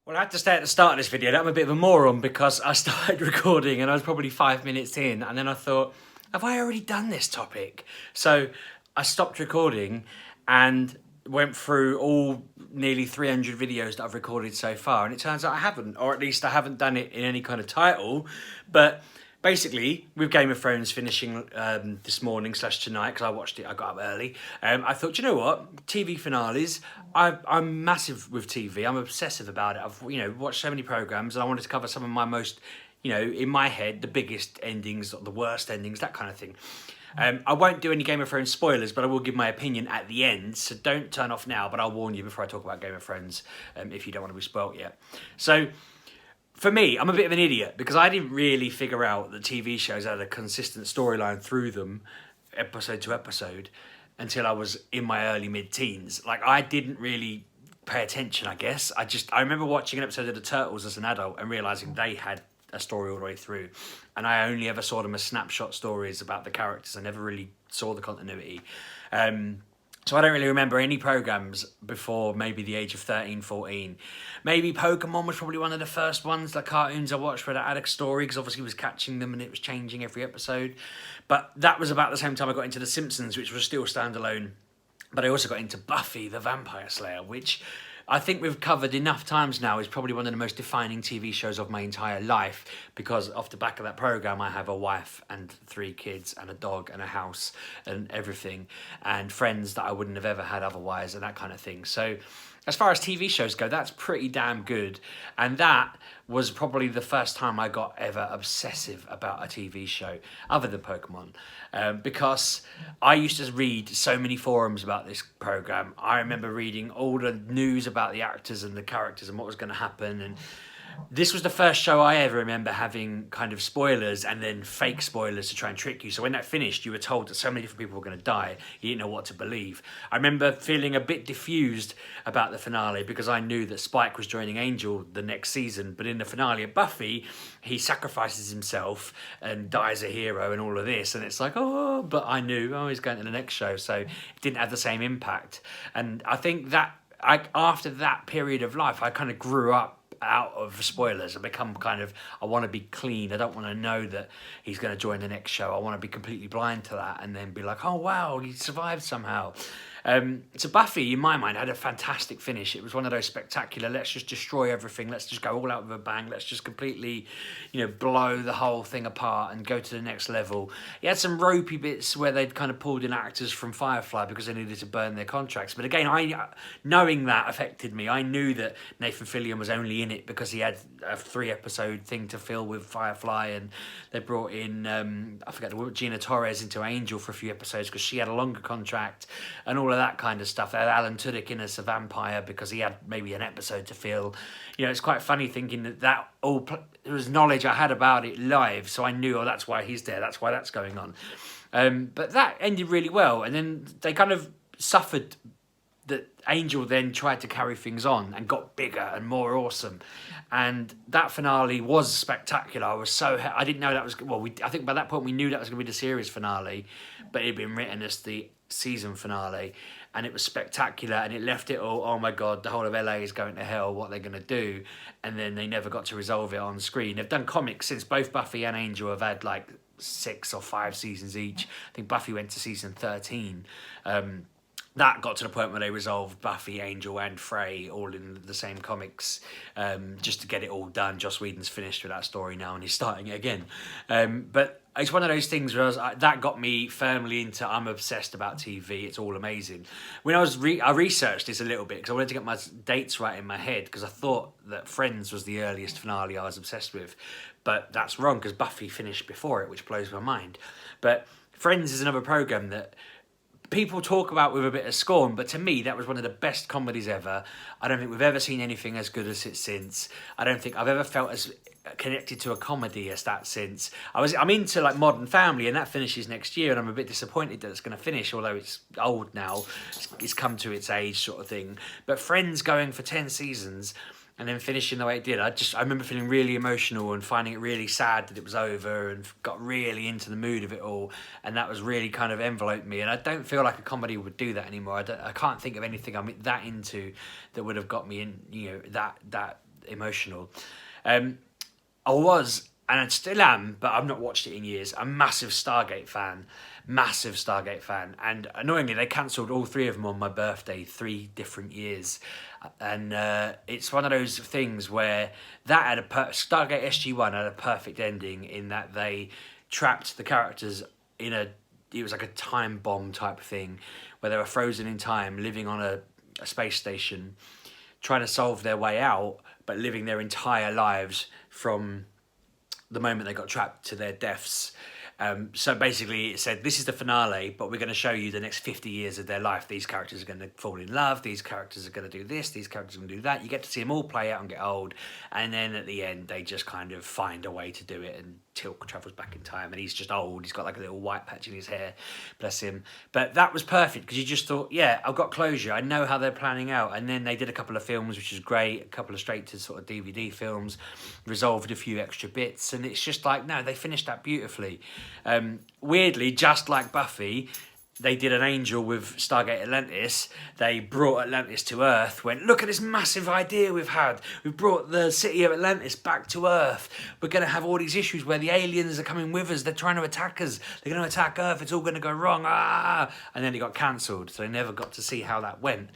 Well, I had to stay at the start of this video. I'm a bit of a moron because I started recording and I was probably 5 minutes in, and then I thought, have I already done this topic? So I stopped recording and went through all nearly 300 videos that I've recorded so far, and it turns out I haven't, or at least I haven't done it in any kind of title. But basically, with Game of Thrones finishing this morning / tonight, because I watched it, I got up early. I thought, you know what, TV finales. I'm massive with TV. I'm obsessive about it. I've watched so many programs, and I wanted to cover some of my most, in my head, the biggest endings, the worst endings, that kind of thing. I won't do any Game of Thrones spoilers, but I will give my opinion at the end, so don't turn off now, but I'll warn you before I talk about Game of Thrones if you don't want to be spoilt yet. So, for me, I'm a bit of an idiot because I didn't really figure out that TV shows had a consistent storyline through them, episode to episode, until I was in my early mid-teens. Like, I didn't really pay attention, I guess. I remember watching an episode of The Turtles as an adult and realising they had a story all the way through, and I only ever saw them as snapshot stories about the characters. I never really saw the continuity. So I don't really remember any programs before maybe the age of 13, 14. Maybe Pokemon was probably one of the first ones, the cartoons I watched where that had a story, because obviously it was catching them and it was changing every episode. But that was about the same time I got into The Simpsons, which was still standalone. But I also got into Buffy the Vampire Slayer, which I think we've covered enough times now is probably one of the most defining TV shows of my entire life, because off the back of that program I have a wife and 3 kids and a dog and a house and everything, and friends that I wouldn't have ever had otherwise and that kind of thing. So as far as TV shows go, that's pretty damn good, and that was probably the first time I got ever obsessive about a TV show other than Pokemon, because I used to read so many forums about this program. I remember reading all the news about the actors and the characters and what was going to happen, and this was the first show I ever remember having kind of spoilers and then fake spoilers to try and trick you. So when that finished, you were told that so many different people were going to die, you didn't know what to believe. I remember feeling a bit diffused about the finale because I knew that Spike was joining Angel the next season, but in the finale of Buffy, he sacrifices himself and dies a hero and all of this, and it's like, oh, but I knew, oh, he's going to the next show, so it didn't have the same impact. And I think that after that period of life, I kind of grew up out of spoilers and become kind of, I want to be clean. I don't want to know that he's going to join the next show. I want to be completely blind to that and then be like, oh wow, he survived somehow. So Buffy, in my mind, had a fantastic finish. It was one of those spectacular, let's just destroy everything, let's just go all out with a bang, let's just completely, blow the whole thing apart and go to the next level. It had some ropey bits where they'd kind of pulled in actors from Firefly because they needed to burn their contracts. But again, knowing that affected me. I knew that Nathan Fillion was only in it because he had a 3-episode thing to fill with Firefly, and they brought in, I forget, Gina Torres into Angel for a few episodes because she had a longer contract and all of that kind of stuff. They had Alan Tudyk in as a vampire because he had maybe an episode to fill. It's quite funny thinking that all it was knowledge I had about it live, so I knew, oh, that's why he's there, that's why that's going on. But that ended really well, and then they kind of suffered that Angel then tried to carry things on and got bigger and more awesome, and that finale was spectacular. I didn't know that was, well, I think by that point we knew that was going to be the series finale, but it had been written as the season finale, and it was spectacular, and it left it all, oh my god, the whole of LA is going to hell, what they're going to do, and then they never got to resolve it on screen. They've done comics since. Both Buffy and Angel have had like 6 or 5 seasons each. I think Buffy went to season 13. That got to the point where they resolved Buffy, Angel and Frey all in the same comics, just to get it all done. Joss Whedon's finished with that story now and he's starting it again. But it's one of those things where that got me firmly into, I'm obsessed about TV, it's all amazing. When I researched this a little bit because I wanted to get my dates right in my head, because I thought that Friends was the earliest finale I was obsessed with. But that's wrong because Buffy finished before it, which blows my mind. But Friends is another program that people talk about with a bit of scorn, but to me that was one of the best comedies ever. I don't think we've ever seen anything as good as it since. I don't think I've ever felt as connected to a comedy as that since. I'm into like Modern Family, and that finishes next year, and I'm a bit disappointed that it's going to finish, although it's old now, it's come to its age sort of thing. But Friends going for 10 seasons and then finishing the way it did, I remember feeling really emotional and finding it really sad that it was over, and got really into the mood of it all, and that was really kind of enveloped me. And I don't feel like a comedy would do that anymore. I can't think of anything I'm that into that would have got me in, that emotional. I was, and I still am, but I've not watched it in years, a massive Stargate fan. And annoyingly, they cancelled all 3 of them on my birthday, 3 different years. And it's one of those things where that had Stargate SG-1 had a perfect ending in that they trapped the characters in it was like a time bomb type thing, where they were frozen in time, living on a space station, trying to solve their way out, but living their entire lives from the moment they got trapped to their deaths. So basically it said, this is the finale, but we're going to show you the next 50 years of their life. These characters are going to fall in love, these characters are going to do this, these characters are going to do that. You get to see them all play out and get old, and then at the end they just kind of find a way to do it, and Tilk travels back in time, and he's just old, he's got like a little white patch in his hair, bless him. But that was perfect, because you just thought, yeah, I've got closure, I know how they're planning out. And then they did a couple of films, which is great, a couple of straight to sort of DVD films, resolved a few extra bits, and it's just like, no, they finished that beautifully. Weirdly, just like Buffy, they did an Angel with Stargate Atlantis. They brought Atlantis to Earth, went, look at this massive idea we've had. We've brought the city of Atlantis back to Earth. We're going to have all these issues where the aliens are coming with us. They're trying to attack us. They're going to attack Earth. It's all going to go wrong. And then it got cancelled, so they never got to see how that went.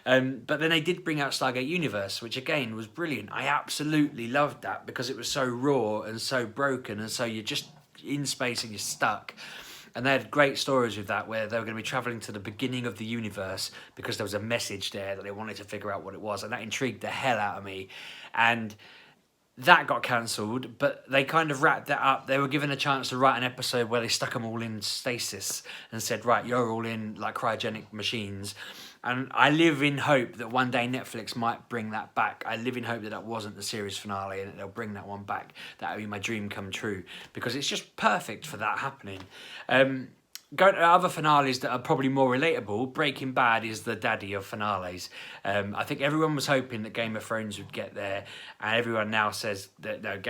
But then they did bring out Stargate Universe, which again was brilliant. I absolutely loved that because it was so raw and so broken, and so you're just in space and you're stuck. And they had great stories with that, where they were going to be travelling to the beginning of the universe because there was a message there that they wanted to figure out what it was, and that intrigued the hell out of me. And that got cancelled, but they kind of wrapped that up. They were given a chance to write an episode where they stuck them all in stasis and said, right, you're all in like cryogenic machines. And I live in hope that one day Netflix might bring that back. I live in hope that that wasn't the series finale and that they'll bring that one back. That would be my dream come true, because it's just perfect for that happening. Going to other finales that are probably more relatable, Breaking Bad is the daddy of finales. I think everyone was hoping that Game of Thrones would get there, and everyone now says that no,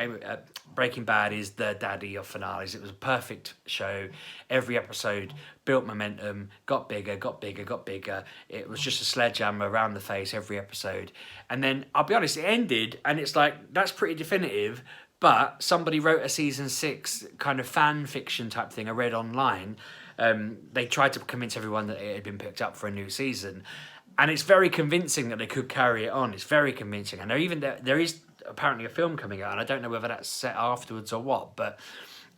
Breaking Bad is the daddy of finales. It was a perfect show. Every episode built momentum, got bigger. It was just a sledgehammer around the face every episode. And then, I'll be honest, it ended, and it's like, that's pretty definitive, but somebody wrote a season 6 kind of fan fiction type thing I read online. They tried to convince everyone that it had been picked up for a new season, and it's very convincing that they could carry it on. It's very convincing, and there is apparently a film coming out, and I don't know whether that's set afterwards or what, but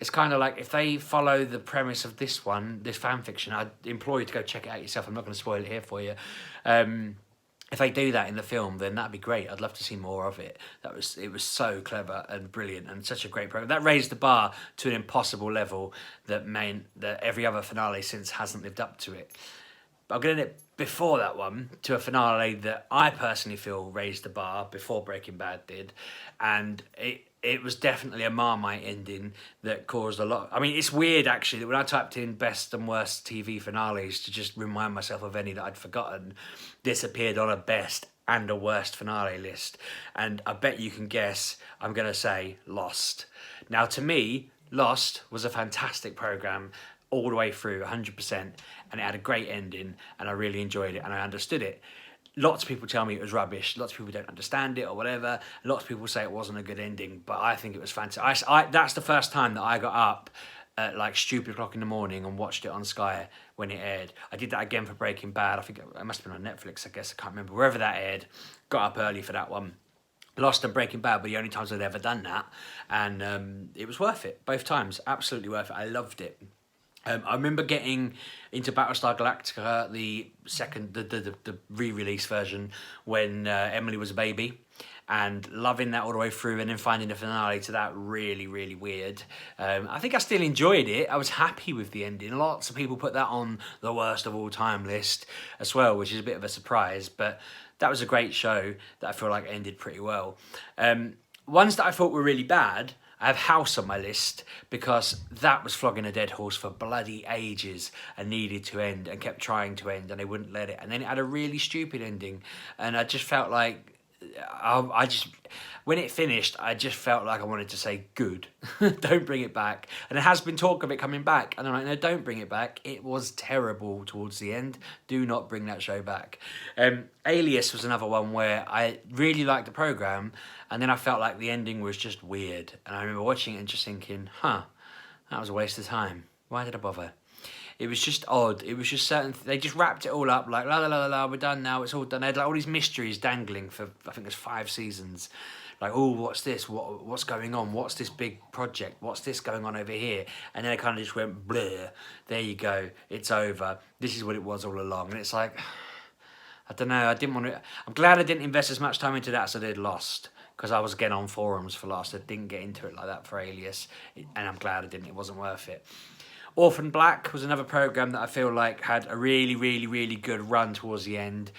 it's kind of like, if they follow the premise of this fan fiction, I'd implore you to go check it out yourself. I'm not going to spoil it here for you. If they do that in the film, then that'd be great. I'd love to see more of it. It was so clever and brilliant, and such a great program. That raised the bar to an impossible level that meant that every other finale since hasn't lived up to it. But I'm getting it before that one to a finale that I personally feel raised the bar before Breaking Bad did, and it was definitely a Marmite ending that caused a lot. I mean, it's weird actually that when I typed in best and worst TV finales to just remind myself of any that I'd forgotten, this appeared on a best and a worst finale list. And I bet you can guess I'm going to say Lost. Now, to me, Lost was a fantastic programme all the way through, 100%, and it had a great ending, and I really enjoyed it, and I understood it. Lots of people tell me it was rubbish. Lots of people don't understand it or whatever. Lots of people say it wasn't a good ending, but I think it was fantastic. That's the first time that I got up at like stupid o'clock in the morning and watched it on Sky when it aired. I did that again for Breaking Bad. I think it must have been on Netflix, I guess. I can't remember. Wherever that aired, got up early for that one. Lost and Breaking Bad were the only times I'd ever done that, and it was worth it. Both times, absolutely worth it. I loved it. I remember getting into Battlestar Galactica, the re-release version, when Emily was a baby, and loving that all the way through, and then finding the finale to that really, really weird. I think I still enjoyed it. I was happy with the ending. Lots of people put that on the worst of all time list as well, which is a bit of a surprise, but that was a great show that I feel like ended pretty well. Ones that I thought were really bad, I have House on my list, because that was flogging a dead horse for bloody ages and needed to end and kept trying to end, and they wouldn't let it. And then it had a really stupid ending, and I just felt like I just, when it finished, I just felt like I wanted to say, good, don't bring it back. And there has been talk of it coming back. And I'm like, no, don't bring it back. It was terrible towards the end. Do not bring that show back. Alias was another one where I really liked the programme. And then I felt like the ending was just weird. And I remember watching it and just thinking, that was a waste of time. Why did I bother? It was just odd. It was just they just wrapped it all up like, la la la la, we're done now, it's all done. They had like all these mysteries dangling for, I think it was 5 seasons. Like, oh, what's this? What's going on? What's this big project? What's this going on over here? And then it kind of just went, bleh, there you go, it's over. This is what it was all along. And it's like, I don't know, I didn't want to, I'm glad I didn't invest as much time into that as I did Lost. Because I was getting on forums for Lost. I didn't get into it like that for Alias. And I'm glad I didn't, it wasn't worth it. Orphan Black was another programme that I feel like had a really, really, really good run towards the end.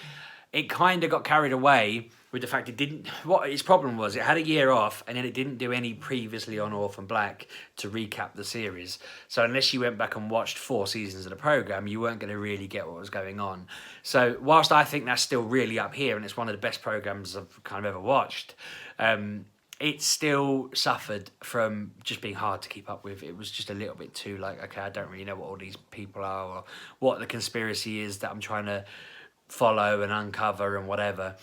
It kind of got carried away with the fact it didn't... What its problem was, it had a year off and then it didn't do any previously on Orphan Black to recap the series. So unless you went back and watched 4 seasons of the programme, you weren't going to really get what was going on. So whilst I think that's still really up here and it's one of the best programmes I've kind of ever watched... it still suffered from just being hard to keep up with. It was just a little bit too like, okay, I don't really know what all these people are or what the conspiracy is that I'm trying to follow and uncover and whatever.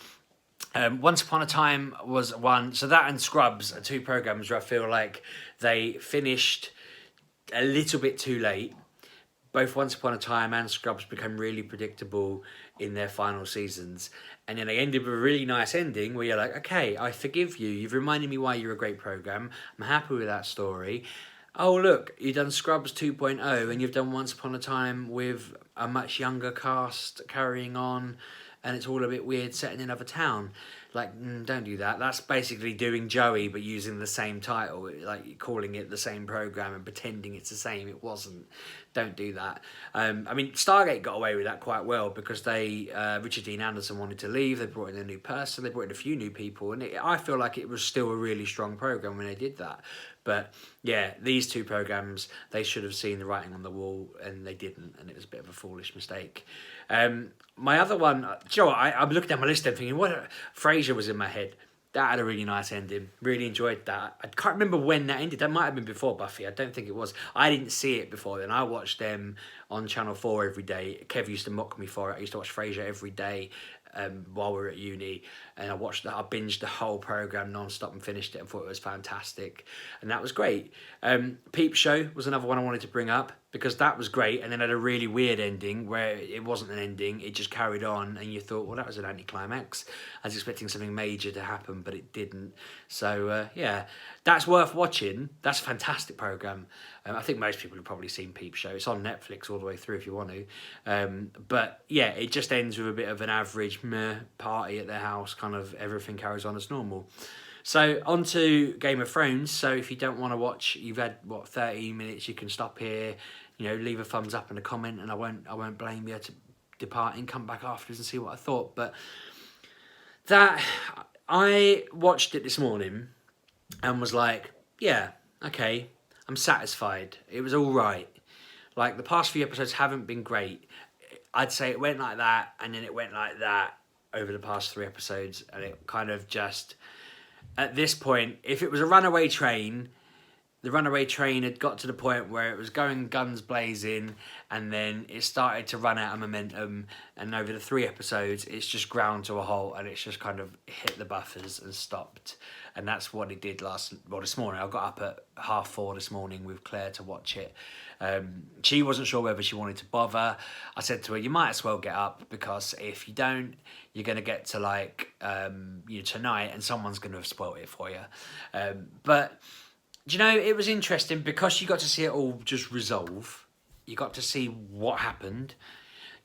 Once Upon a Time was one. So that and Scrubs are 2 programmes where I feel like they finished a little bit too late. Both Once Upon a Time and Scrubs became really predictable in their final seasons. And then they ended with a really nice ending where you're like, okay, I forgive you. You've reminded me why you're a great programme. I'm happy with that story. Oh, look, you've done Scrubs 2.0 and you've done Once Upon a Time with a much younger cast carrying on and it's all a bit weird set in another town. Like, don't do that. That's basically doing Joey but using the same title, like calling it the same programme and pretending it's the same. It wasn't. Don't do that. I mean, Stargate got away with that quite well because they, Richard Dean Anderson wanted to leave. They brought in a new person. They brought in a few new people. And I feel like it was still a really strong programme when they did that. But yeah, these 2 programmes, they should have seen the writing on the wall and they didn't. And it was a bit of a foolish mistake. My other one, do you know what, I'm looking down my list and thinking, Frasier was in my head. That had a really nice ending. Really enjoyed that. I can't remember when that ended. That might have been before Buffy. I don't think it was. I didn't see it before then. I watched them on Channel 4 every day. Kev used to mock me for it. I used to watch Frasier every day while we were at uni. And I binged the whole programme non-stop and finished it and thought it was fantastic. And that was great. Peep Show was another one I wanted to bring up because that was great and then had a really weird ending where it wasn't an ending, it just carried on and you thought, well, that was an anticlimax. I was expecting something major to happen, but it didn't. So, yeah, that's worth watching. That's a fantastic programme. I think most people have probably seen Peep Show. It's on Netflix all the way through if you want to. But, yeah, it just ends with a bit of an average meh party at their house, kind of everything carries on as normal. So on to Game of Thrones. So if you don't want to watch, you've had 30 minutes, you can stop here, leave a thumbs up and a comment and I won't blame you to depart and come back afterwards and see what I thought. But that, I watched it this morning and was like, yeah, okay, I'm satisfied. It was all right. Like the past few episodes haven't been great. I'd say it went like that and then it went like that over the past 3 episodes and it kind of just... At this point, if it was a runaway train, the runaway train had got to the point where it was going guns blazing and then it started to run out of momentum and over the 3 episodes, it's just ground to a halt and it's just kind of hit the buffers and stopped. And that's what it did this morning. I got up at 4:30 this morning with Claire to watch it. She wasn't sure whether she wanted to bother. I said to her, you might as well get up because if you don't, you're going to get to tonight and someone's going to have spoilt it for you. But, it was interesting because you got to see it all just resolve. You got to see what happened.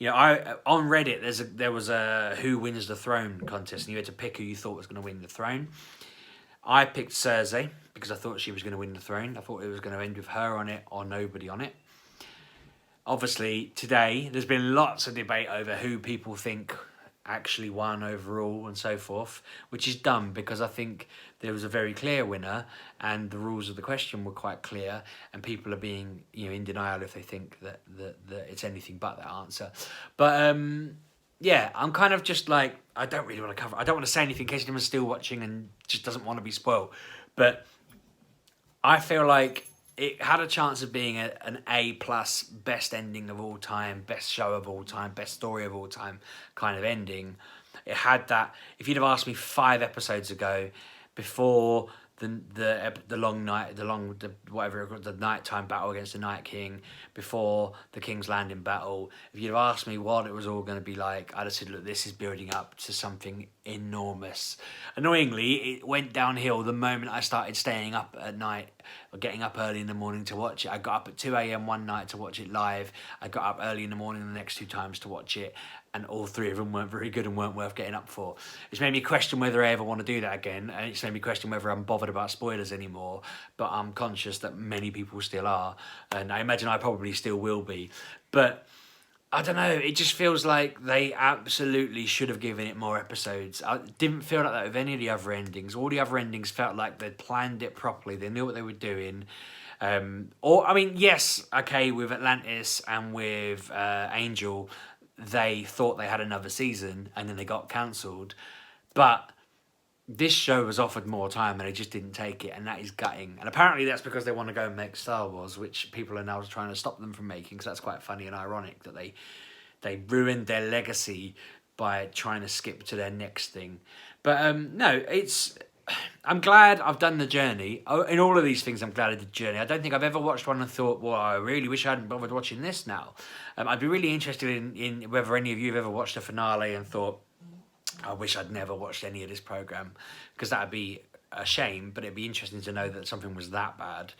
On Reddit, there was a Who Wins the Throne contest and you had to pick who you thought was going to win the throne. I picked Cersei because I thought she was going to win the throne. I thought it was going to end with her on it or nobody on it. Obviously, today, there's been lots of debate over who people think actually won overall and so forth, which is dumb because I think there was a very clear winner and the rules of the question were quite clear and people are being in denial if they think that it's anything but that answer. But yeah, I'm kind of just like, I don't really want to cover. I don't want to say anything in case anyone's still watching and just doesn't want to be spoiled. But I feel like it had a chance of being an A plus best ending of all time, best show of all time, best story of all time kind of ending. It had that. If you'd have asked me 5 episodes ago, before the long night, the nighttime battle against the Night King, before the King's Landing battle, if you'd have asked me what it was all going to be like, I'd have said, look, this is building up to something enormous. Annoyingly, it went downhill the moment I started staying up at night or getting up early in the morning to watch it. I got up at 2 a.m. one night to watch it live. I got up early in the morning the next 2 times to watch it, and all 3 of them weren't very good and weren't worth getting up for. It's made me question whether I ever want to do that again, and it's made me question whether I'm bothered about spoilers anymore, but I'm conscious that many people still are, and I imagine I probably still will be. But I don't know, it just feels like they absolutely should have given it more episodes. I didn't feel like that with any of the other endings. All the other endings felt like they'd planned it properly, they knew what they were doing. Yes, okay, with Atlantis and with Angel, they thought they had another season and then they got cancelled. But this show was offered more time and they just didn't take it, and that is gutting. And apparently that's because they want to go and make Star Wars, which people are now trying to stop them from making, because that's quite funny and ironic that they ruined their legacy by trying to skip to their next thing. But no, I'm glad I've done the journey. In all of these things, I'm glad I did the journey. I don't think I've ever watched one and thought, well, I really wish I hadn't bothered watching this now. I'd be really interested in whether any of you have ever watched a finale and thought, I wish I'd never watched any of this programme, because that would be a shame, but it'd be interesting to know that something was that bad.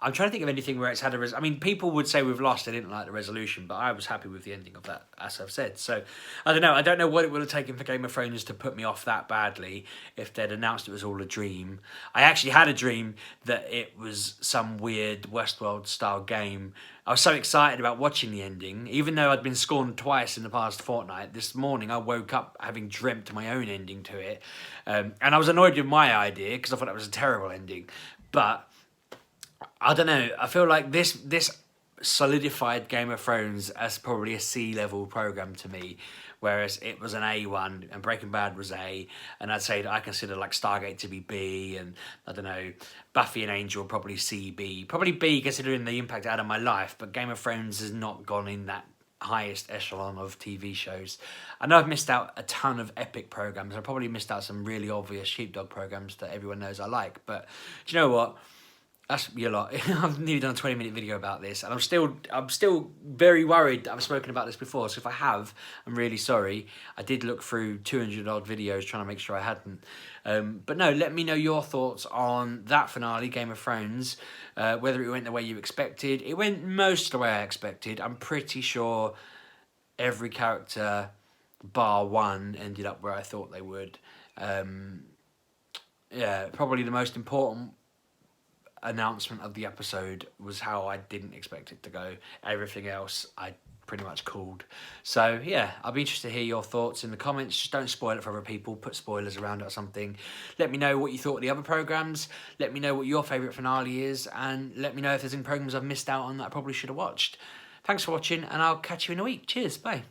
I'm trying to think of anything where it's had people would say with Lost they didn't like the resolution, but I was happy with the ending of that, as I've said. So, I don't know. I don't know what it would have taken for Game of Thrones to put me off that badly if they'd announced it was all a dream. I actually had a dream that it was some weird Westworld-style game. I was so excited about watching the ending, even though I'd been scorned twice in the past fortnight. This morning I woke up having dreamt my own ending to it. And I was annoyed with my idea, because I thought it was a terrible ending. But I don't know. I feel like this solidified Game of Thrones as probably a C-level program to me, whereas it was an A1 and Breaking Bad was A, and I'd say that I consider like Stargate to be B, and I don't know, Buffy and Angel probably C, B, probably B considering the impact it had on my life. But Game of Thrones has not gone in that highest echelon of TV shows. I know I've missed out a ton of epic programs. I probably missed out some really obvious Sheepdog programs that everyone knows I like. But do you know what? That's me a lot. I've nearly done a 20-minute video about this, and I'm still very worried that I've spoken about this before. So if I have, I'm really sorry. I did look through 200 odd videos trying to make sure I hadn't. But no, let me know your thoughts on that finale, Game of Thrones. Whether it went the way you expected. It went most the way I expected. I'm pretty sure every character, bar one, ended up where I thought they would. Yeah, probably the most important announcement of the episode was how I didn't expect it to go. Everything else I pretty much called. So yeah, I'll be interested to hear your thoughts in the comments. Just don't spoil it for other people. Put spoilers around it or something. Let me know what you thought of the other programmes. Let me know what your favourite finale is, and let me know if there's any programmes I've missed out on that I probably should have watched. Thanks for watching, and I'll catch you in a week. Cheers, bye.